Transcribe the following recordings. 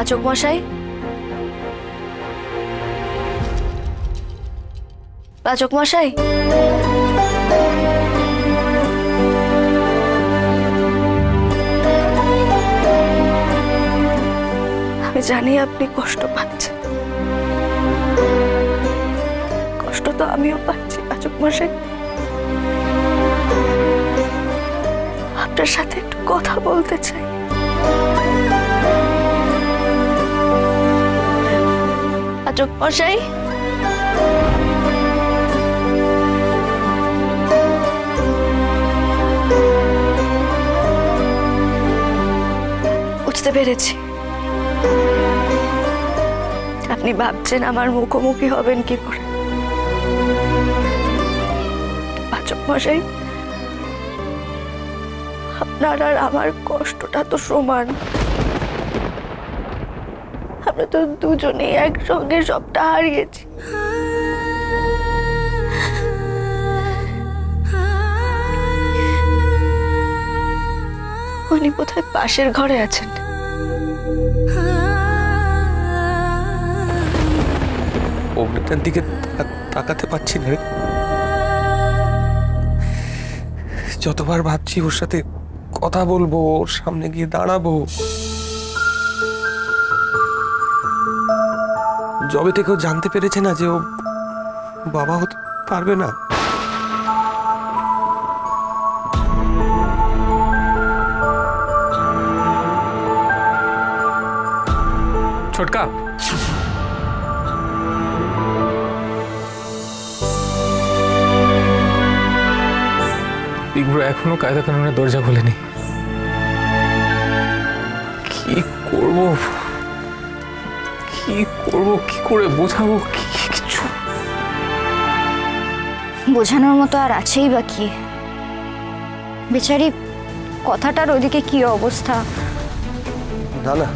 পাচক মশাই, পাচক মশাই, আমি জানি আপনি কষ্ট পাচ্ছেন, কষ্ট তো আমিও পাচ্ছি পাচক মশাই। আপনার সাথে একটু কথা বলতে চাই। পাচক মশাই, বুঝতে পেরেছি আপনি ভাবছেন আমার মুখোমুখি হবেন কি করে। পাচক মশাই, আপনার আর আমার কষ্টটা তো সমান। আমরা তো দুজনেই একসঙ্গে সবটা হারিয়েছি। উনি বোধহয় পাশের ঘরে আছেন। অগ্নিটার দিকে তাকাতে পারছি না। যতবার ভাবছি ওর সাথে কথা বলবো, ওর সামনে গিয়ে দাঁড়াবো, যবে থেকেও জানতে পেরেছে না যে ও বাবা হতে পারবে না। ছোটকা, বিগ্রহ এখনো কায়দা কানুনের দরজা খোলেনি। কি করব, কি করব, কি করে বোঝাবো, কিছু বোঝানোর মতো আর আছেই বা কি? বেচারি কথাটার ওদিকে কি অবস্থা। না না,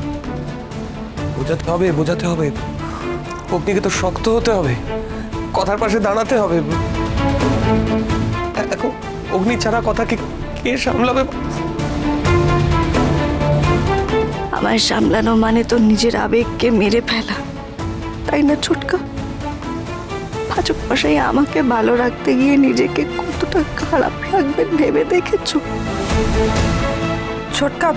বোঝাতে হবে, বোঝাতে হবে। অগ্নিকে তো শক্ত হতে হবে, কথার পাশে দাঁড়াতে হবে। এখন অগ্নি ছাড়া কথা কে সামলাবে? আমার সামলানো মানে তো নিজের আবেগকে মেরে ফেলা, তাই না ছোটকা? পাচক মশাই আমাকে ভালো রাখতে গিয়ে নিজেকে কতটা খারাপ রাখবেন ভেবে দেখেছো? ছোটকা,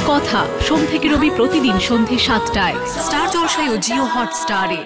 কথা সোম থেকে রবি প্রতিদিন সন্ধ্যে ৭টায় স্টার জলসায় ও জিও হটস্টারে।